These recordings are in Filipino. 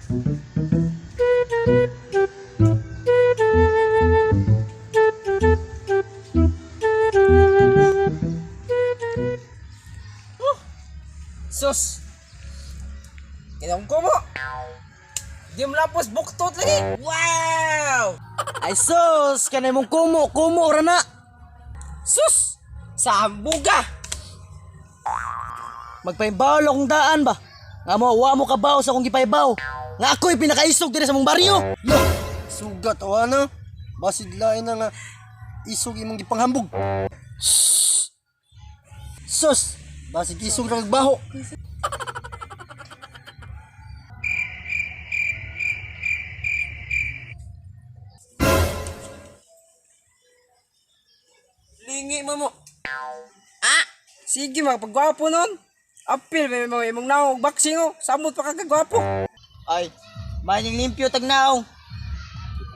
Sus! Kinong ko mo! Di mo lapos buktot lagi! Wow! Ay sus, kanay mong kumo ra na. Sus! Sambuga! Magpaibaw akong daan ba? Nga mo, wa mo kabaw sa akong gipaibaw. Nga ako'y pinakaisog diri sa mong baryo. Lo, sugat o ano? Basid lain na nga isog imong gipanghambog. Sus, basid isog ra baho. Lingi mo. Ah! Sige magpagwapo nun. Apil may mga imong naong boxing o. Samot pa kagagwapo. Ay, maning limpyo tagnaw.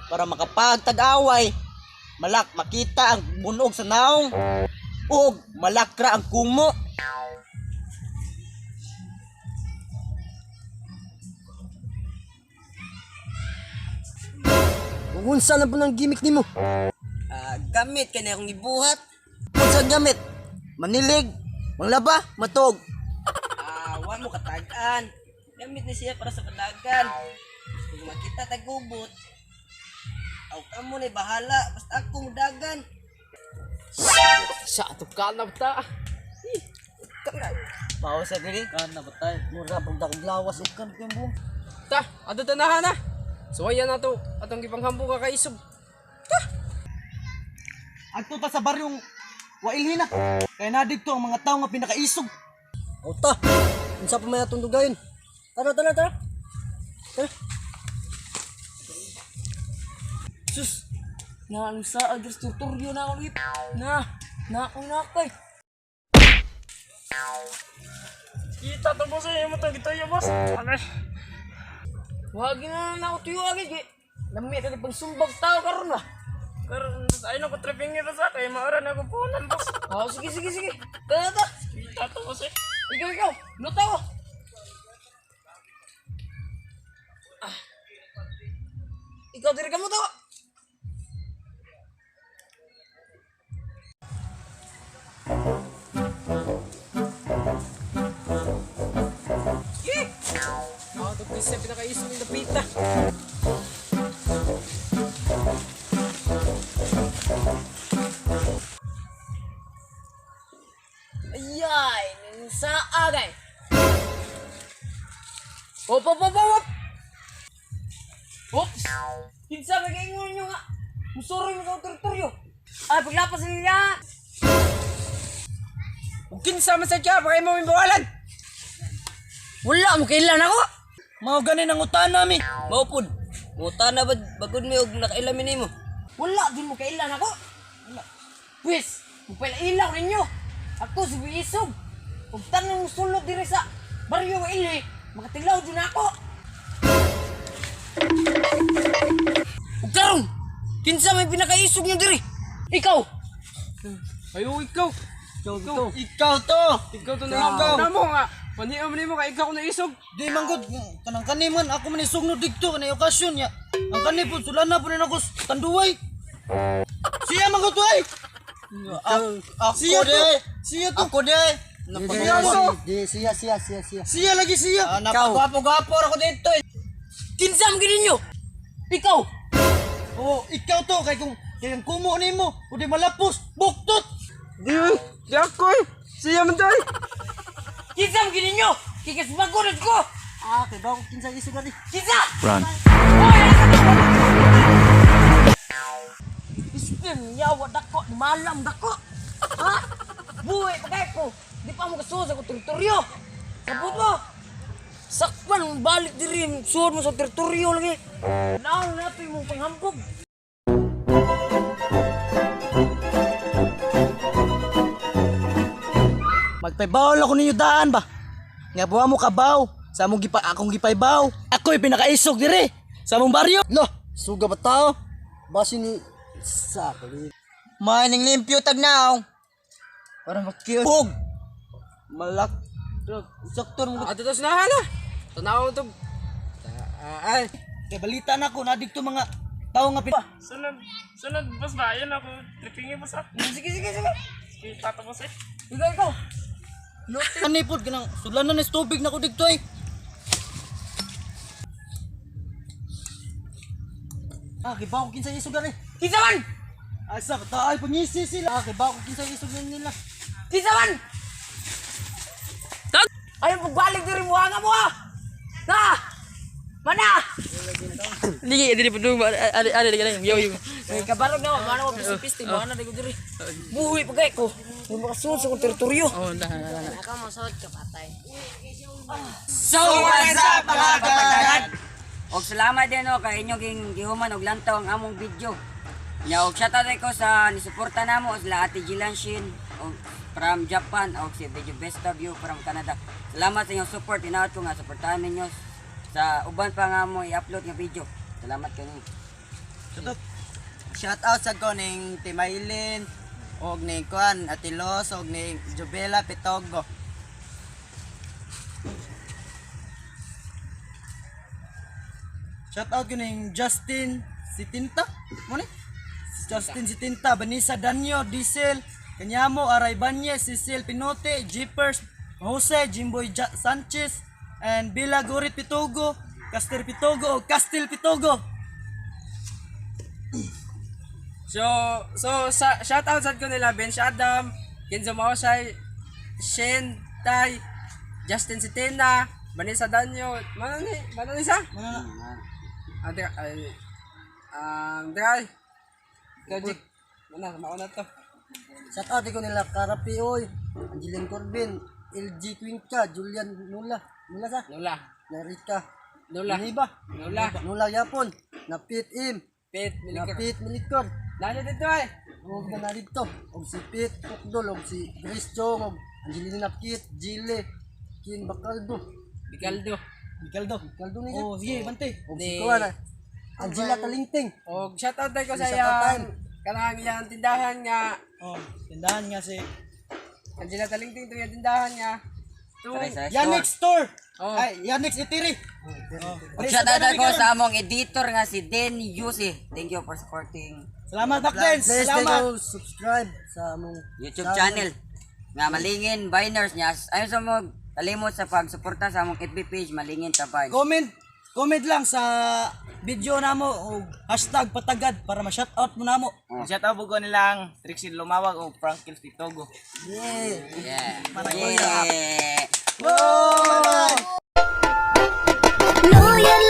Para makapagtag-away. Malak makita ang bunog sa naong. Ug malakra ang kumo. Unsa na po ng gimmick nimo? Gamit ka na akong ibuhat. Unsa gamit? Manilig, manglaba, matog. Wa mo katagaan. Gamit ni siya para sa kadagan. Kung makita tagubot, aw kamo na bahala. Basta ako mudagan. Sa atong kanap ta. Pao sa diri kan na batay. Mura pag dakog ikan ko yung Ta, ato tanahan na. Suwayan na to. Atong gipanghambo ka kaisog. Adto ta sa baryong Wailhina. Kaya na dito ang mga tao nga pinakaisog. O ta, unsa pa may atong dugayon? Tara. Sus, nang sa agres tutoryo na ulit. Na akong nakay. Kita to boss ay mo tang gitoy boss. Anay. Wag na ako tuyo agi. Lamit ka pang sumbag tao karon ba? Karon ay na ko tripping nito sa kay maaran ako punan boss. Sige. Tata. Kita to boss eh. Ikaw. Luto ko. Ikaw diri ka mo to. Ito kasi pinakaisip ng napita. Ayay, sa agay. Op. Oops! Kinsa ba kayo nyo nga? Musuro mo sa teritoryo. Ay, paglapas nila. Kung kinsa man sa kya, baka mo imbawalan. Wala mo kailan ako. Mao ganin ang utan nami. Maupod. Muta na ba bagod mo og nakailamin mo? Wala din mo kailan ako. Wala. Pwes, magpaila ilaw ninyo. Ako si Biisog. Ug tanong sulod diri sa baryo Ili, makatilaw din ako. Ug karon, kinsa may pinakaisog niyo diri? Ikaw. Ayo ikaw. Ikaw to. Ikaw to na mo nga. Paniam nimo ka ikaw na isog. Di manggod kanang kaniman ako man isugno dikto kanay okasyon ya. Ang kanipod sulana po rin ako tanduway. Siya manggod ay. Siya to. Siya to. Ako de. Siya. Siya lagi siya. Napagwapo-gwapo ako dito. Kinsam gininyo. Ikaw. Oh, ikaw to kay kung kumo nimo, udi malapos, buktot. Di ako eh. Siya man tayo. Kinsam gininyo. Kikas bagod ko. Kay bago kinsa isog gali. Kinsa. Run. Istim yawa dako, malam dako. Ha? Buhay pagay ko. Di pa mo kasusa ko teritoryo. Sabot mo. Sakpan balik diri suod mo sa teritoryo lagi. Naon nato imong panghambog. Magpaibaw ako ninyo daan ba? Nga buha mo kabaw. Sa among akong gipaibaw. Ako'y pinakaisog dire sa among baryo. Lo, suga ba tao? Basin sa kali. Maning limpyo tagnaw. Para makiyot. Pug. Malak. Saktor mo. Ato tos na hala. Tanaw to. Ay, kay balita na ko na dito mga tao nga Sunod, boss ba? Ayun ako. Tripping boss ah. Sige. Kita to boss eh. Ikaw. Ani pod kanang sulanan is tubig na ko dito ay. Kibaw ko kinsa isog gani. Kinsa man? Asa ta ay pangisi sila. Kibaw ko kinsa isog nila. Kinsa man? Tag! Ayun pagbalik diri mo nga mo ah. Na! Mana? Dili pa dong ada ganang yo. Kabarog na mana ko pisti mana dito diri. Buhi pagay ko. May makasunod sa kong teritoryo. Oh, na. Ako masod ka patay. So, what's up mga katagan? Og salamat din o kay inyo gihuman og lantaw ang among video. Nya og shoutout ko sa nisuporta namo sila Ate Jilanshin og from Japan og si Video Best of You from Canada. Salamat sa inyong support. Inaot ko nga suportahan ninyo sa uban pa nga mo i-upload nga video. Salamat kayo. Shout out sa ko ning Timailin og ning kuan Ate Los og ning Jubela Pitogo. Shout out ko ning Justin Sitinta. Mo ni? Justin Sitinta, Vanessa Danyo, Diesel, Kanyamo, Aray Banyes, Cecil Pinote, Jeepers, Jose, Jimboy Sanchez, and Bila Gorit Pitogo, Castel Pitogo, o Castil Pitogo. So shout out sa ko nila Ben Adam, Kenzo Mausay, Shen Tai, Justin Sitina, Vanessa Danyo, mana ni sa? Ade ay Kajik. Mana mauna to. Shout out ko nila Karapi oy, Angeline Corbin, LG Twinka, Julian Nula sa Nula. Narika Nula. Niba Nula. Yapon na Pit Im Pit na Milikor. Pit Milikor Nalo dito ay. og na dito og si Pit Pukdol og si Grace Chong og Angelina Kit Jile Kin Bakaldo Bigaldo. Kaldo ni Oh, sige, bante. og Di- si Kuana Angela Talingting Og shout out ko sa Shoutout iyang kanang iyang tindahan nga Oh, tindahan nga si Angela Talingting to yung tindahan nga. Yannick Store. Oh. Ay, Yannick Itiri. Og shoutout ko sa among editor nga si Den Yusi. Thank you for supporting Salamat Bakdens. please Salamat. kayo subscribe sa among YouTube channel nga Malingin Biners niya. Ayon sa mo kalimot sa pagsuporta sa among FB page Malingin Tabay. Comment lang sa video namo og #patagad para ma-shoutout mo namo. Shoutout po ko nilang Trixie Lumawag o Frankil Pitogo. yeah Yeah. Manay Yeah. Bye-bye. Loyal